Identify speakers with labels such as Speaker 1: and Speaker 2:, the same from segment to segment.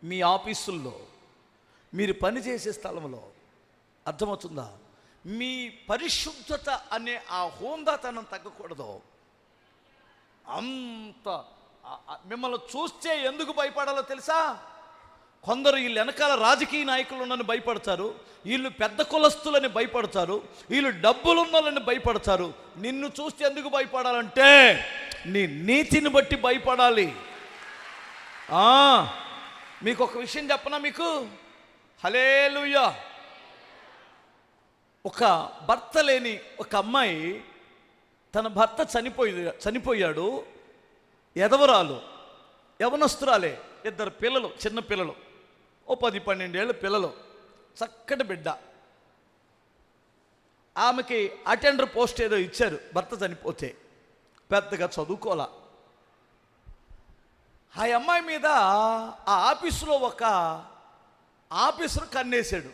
Speaker 1: మీ ఆఫీసుల్లో, మీరు పనిచేసే స్థలంలో, అర్థమవుతుందా? మీ పరిశుద్ధత అనే ఆ హోందాతనం తగ్గకూడదు. అంత మిమ్మల్ని చూస్తే ఎందుకు భయపడాలో తెలుసా? కొందరు వీళ్ళు వెనకాల రాజకీయ నాయకులు ఉన్నని భయపడతారు, వీళ్ళు పెద్ద కులస్తులని భయపడతారు, వీళ్ళు డబ్బులున్నలని భయపడతారు. నిన్ను చూస్తే ఎందుకు భయపడాలంటే నీ నీతిని బట్టి భయపడాలి. మీకు ఒక విషయం చెప్పనా? మీకు హల్లెలూయా. ఒక భర్త లేని ఒక అమ్మాయి, తన భర్త చనిపోయాడు. ఎదవరాలు, యవనస్తురాలే, 2 పిల్లలు, చిన్న పిల్లలు, 10-12 ఏళ్ళ పిల్లలు, చక్కటి బిడ్డ. ఆమెకి అటెండర్ పోస్ట్ ఏదో ఇచ్చారు భర్త చనిపోతే. పెద్దగా చదువుకోలా. ఆ అమ్మాయి మీద ఆ ఆఫీసులో ఒక ఆఫీసర్ కన్నేశాడు.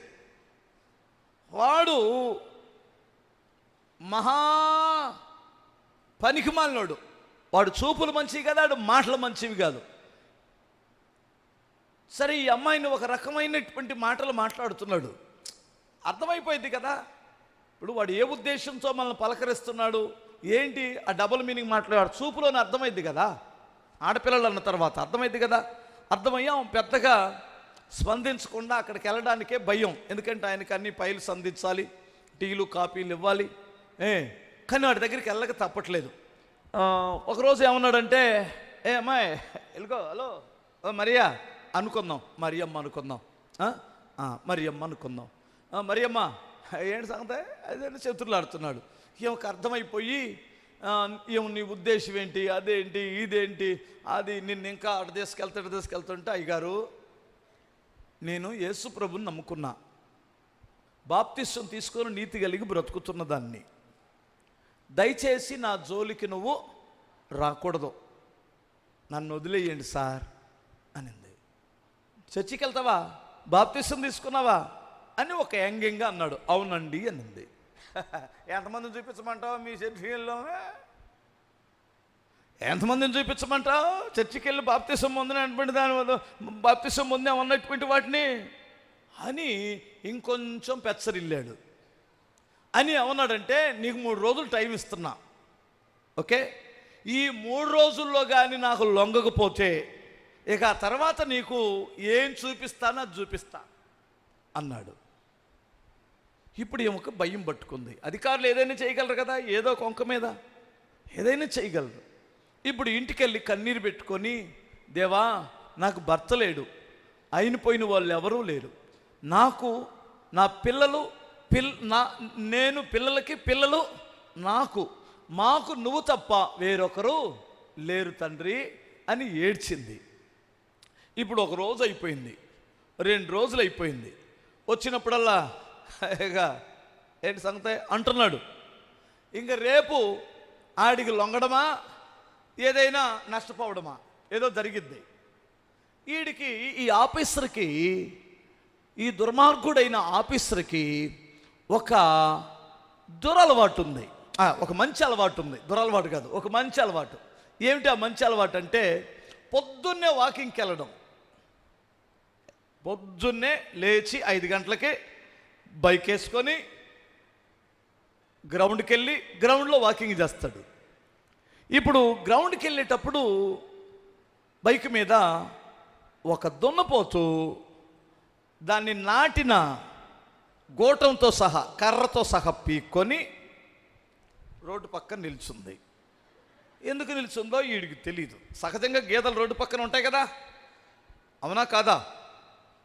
Speaker 1: వాడు మహా పనికిమాలినోడు. వాడు చూపులు మంచివి కదా, వాడు మాటలు మంచివి కాదు. సరే, ఈ అమ్మాయిని ఒక రకమైనటువంటి మాటలు మాట్లాడుతున్నాడు. అర్థమైపోయింది కదా ఇప్పుడు వాడు ఏ ఉద్దేశంతో మనల్ని పలకరిస్తున్నాడు, ఏంటి ఆ డబుల్ మీనింగ్ మాట్లాడాడు. చూపులోనే అర్థమైంది కదా, ఆడపిల్లలు అన్న తర్వాత అర్థమైంది కదా. అర్థమయ్యాం. పెద్దగా స్పందించకుండా అక్కడికి వెళ్ళడానికే భయం. ఎందుకంటే ఆయనకి అన్ని ఫైల్స్ అందించాలి, టీలు కాపీలు ఇవ్వాలి. కానీ వాడి దగ్గరికి వెళ్ళక తప్పట్లేదు. ఒకరోజు ఏమన్నాడంటే, అమ్మాయి వెళ్ళుకో, హలో మరియా అనుకుందాం, మరియమ్మ అనుకుందాం, మరియమ్మ అనుకుందాం. మరియమ్మ ఏంటి సంగతి అదే చేతులు ఆడుతున్నాడు. ఈమెకు అర్థమైపోయి, నీ ఉద్దేశం ఏంటి, అదేంటి, ఇదేంటి, అది నిన్ను ఇంకా అటు తీసుకెళ్తుంటే, అయ్యగారు నేను యేసు ప్రభుని నమ్ముకున్నా, బాప్తిస్వం తీసుకొని నీతి కలిగి బ్రతుకుతున్న దాన్ని, దయచేసి నా జోలికి నువ్వు రాకూడదు, నన్ను వదిలేయండి సార్ అనింది. చర్చికి వెళ్తావా, బాప్తిస్వం తీసుకున్నావా అని ఒక యాంగ్యంగా అన్నాడు. అవునండి అనింది. ఎంతమందిని చూపించమంటావు మీ చర్చిలో? ఎంతమందిని చూపించమంటావు? చర్చికి వెళ్ళి బాప్తిస్వం పొందినటువంటి దాని బాప్తిస్వం పొందామన్నటువంటి వాటిని అని ఇంకొంచెం పెచ్చరిల్లాడు. అని ఏమన్నాడంటే, నీకు 3 రోజులు టైం ఇస్తున్నా, ఓకే? ఈ 3 రోజుల్లో కానీ నాకు లొంగకపోతే ఇక ఆ తర్వాత నీకు ఏం చూపిస్తానో అది చూపిస్తా అన్నాడు. ఇప్పుడు ఏమొక భయం పట్టుకుంది. అధికారులు ఏదైనా చేయగలరు కదా, ఏదో కొంక మీద ఏదైనా చేయగలరు. ఇప్పుడు ఇంటికి వెళ్ళి కన్నీరు పెట్టుకొని, దేవా నాకు భర్త లేడు, అయిపోయిన వాళ్ళు ఎవరూ లేరు, నాకు నా పిల్లలు నేను పిల్లలకి పిల్లలు నాకు, మాకు నువ్వు తప్ప వేరొకరు లేరు తండ్రి అని ఏడ్చింది. ఇప్పుడు 1 రోజు అయిపోయింది, 2 రోజులు అయిపోయింది. వచ్చినప్పుడల్లా ఏంటి సంగతి అంటున్నాడు. ఇంకా రేపు ఆడికి లొంగడమా, ఏదైనా నష్టపోవడమా, ఏదో జరిగిద్ది. వీడికి, ఈ ఆఫీసర్కి, ఈ దుర్మార్గుడైన ఆఫీసర్కి ఒక దురలవాటు ఉంది, ఒక మంచి అలవాటు ఉంది. దురలవాటు కాదు, ఒక మంచి అలవాటు. ఏమిటి ఆ మంచి అలవాటు అంటే, పొద్దున్నే వాకింగ్కి వెళ్ళడం. పొద్దున్నే లేచి 5 గంటలకి బైక్ వేసుకొని గ్రౌండ్కి వెళ్ళి గ్రౌండ్లో వాకింగ్ చేస్తాడు. ఇప్పుడు గ్రౌండ్కి వెళ్ళేటప్పుడు బైక్ మీద ఒక దున్నపోతు దాన్ని నాటిన గోటంతో సహా, కర్రతో సహా పీక్కొని రోడ్డు పక్కన నిల్చుంది. ఎందుకు నిల్చుందో వీడికి తెలియదు. సహజంగా గేదెలు రోడ్డు పక్కన ఉంటాయి కదా, అవునా కాదా?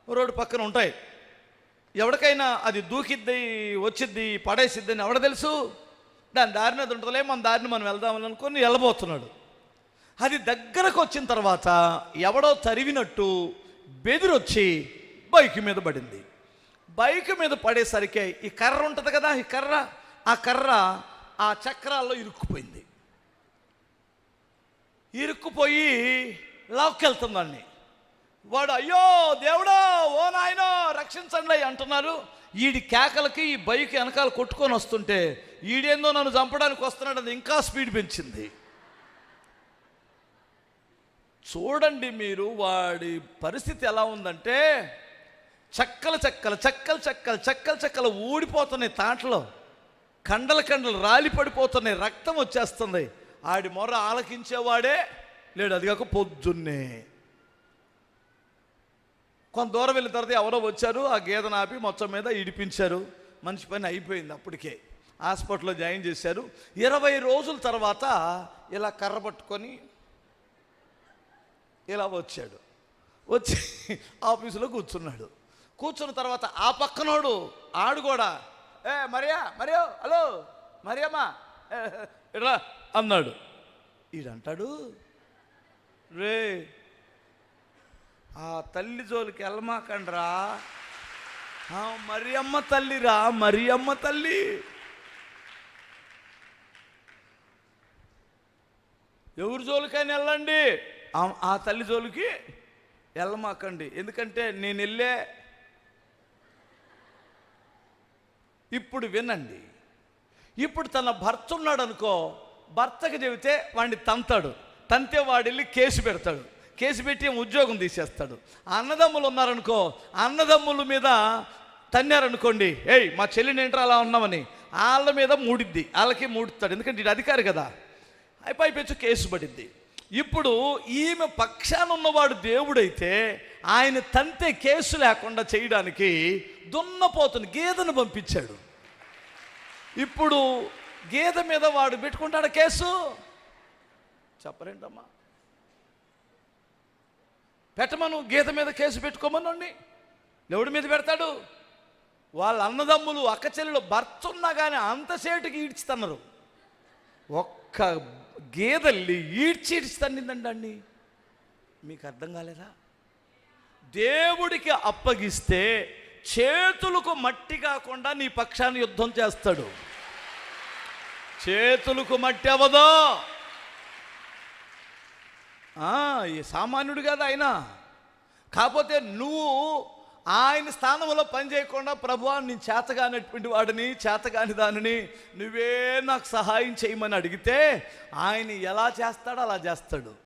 Speaker 1: రోడ్డు పక్కన ఉంటాయి. ఎవరికైనా అది దూకిద్ది, వచ్చిద్ది, పడేసిద్దని ఎవడ తెలుసు? దాని దారిని అది ఉంటుందిలే, మన దారిని మనం వెళ్దామని అనుకొని వెళ్ళబోతున్నాడు. అది దగ్గరకు వచ్చిన తర్వాత ఎవడో తరివినట్టు బెదిరొచ్చి బైక్ మీద పడింది. బైక్ మీద పడేసరికి ఈ కర్ర ఉంటుంది కదా, ఈ కర్ర ఆ చక్రాల్లో ఇరుక్కుపోయింది. ఇరుక్కుపోయి లాక్కెళ్తుందండి. వాడు అయ్యో దేవుడా, ఓ నాయనో రక్షించండి అంటున్నారు. ఈడి కేకలకి ఈ బైక్ వెనకాల కొట్టుకొని వస్తుంటే ఈడేందో నన్ను చంపడానికి వస్తున్నాడు, అది ఇంకా స్పీడ్ పెంచింది. చూడండి మీరు వాడి పరిస్థితి ఎలా ఉందంటే, చెక్కలు చెక్కలు చెక్కలు చెక్కలు చెక్కలు చెక్కలు ఊడిపోతున్నాయి తాటలో, కండలు కండలు రాలి పడిపోతున్నాయి, రక్తం వచ్చేస్తుంది. ఆడి మొర్ర ఆలకించేవాడే లేడు. అది కాక పొద్దున్నే కొంత దూరం వెళ్ళిన తర్వాత ఎవరో వచ్చారు, ఆ గేదెను ఆపి మొత్తం మీద ఇడిపించారు. మనిషి పని అయిపోయింది. అప్పటికే హాస్పిటల్లో జాయిన్ చేశారు. 20 రోజుల తర్వాత ఇలా కర్ర పట్టుకొని ఇలా వచ్చాడు. వచ్చి ఆఫీసులో కూర్చున్నాడు. కూర్చున్న తర్వాత ఆ పక్కనోడు ఆడు కూడా మరియో హలో మరియమ్మా ఇట్లా అన్నాడు. ఈడంటాడు, రే ఆ తల్లి జోలికి వెళ్ళమాకండ్రా, మరియమ్మ తల్లిరా, మరియమ్మ తల్లి. ఎవరి జోలికైనా వెళ్ళండి, ఆ తల్లి జోలికి వెళ్ళమాకండి. ఎందుకంటే నేను వెళ్ళే. ఇప్పుడు వినండి, ఇప్పుడు తన భర్త ఉన్నాడు అనుకో, భర్తకి చెబితే వాడిని తంతాడు, తంతే వాడు వెళ్ళి కేసు పెడతాడు, కేసు పెట్టి ఉద్యోగం తీసేస్తాడు. అన్నదమ్ములు ఉన్నారనుకో, అన్నదమ్ముల మీద తన్నారనుకోండి, ఏయ్ మా చెల్లిని ఏంట్రా అలా ఉన్నామని, వాళ్ళ మీద మూడిద్ది, వాళ్ళకి మూడుతాడు. ఎందుకంటే ఇది అధికారి కదా, అయిపోయి కేసు పడిద్ది. ఇప్పుడు ఈమె పక్షాన ఉన్నవాడు దేవుడైతే ఆయన తంతే కేసు లేకుండా చేయడానికి దున్నపోతుని గేదెను పంపించాడు. ఇప్పుడు గేదె మీద వాడు పెట్టుకుంటాడు కేసు. చెప్పరేంటమ్మా, పెట్టమను, గేదె మీద కేసు పెట్టుకోమనండి. ఎవడి మీద పెడతాడు? వాళ్ళ అన్నదమ్ములు అక్క చెల్లెలు భర్త ఉన్నా కానీ అంతసేటుకి ఈడ్చుతున్నారు. ఒక్క గేదెల్ని ఈడ్చితండిందండి అండి. మీకు అర్థం కాలేదా? దేవుడికి అప్పగిస్తే చేతులకు మట్టి కాకుండా నీ పక్షాన్ని యుద్ధం చేస్తాడు. చేతులకు మట్టి అవ్వదు. ఈ సామాన్యుడు కాదు ఆయన. కాకపోతే నువ్వు ఆయన స్థానంలో పని చేయకుండా, ప్రభువా నేను చేతగానటువంటి వాడిని, చేతగాని దానిని, నువ్వే నాకు సహాయం చేయమని అడిగితే ఆయన ఎలా చేస్తాడో అలా చేస్తాడు.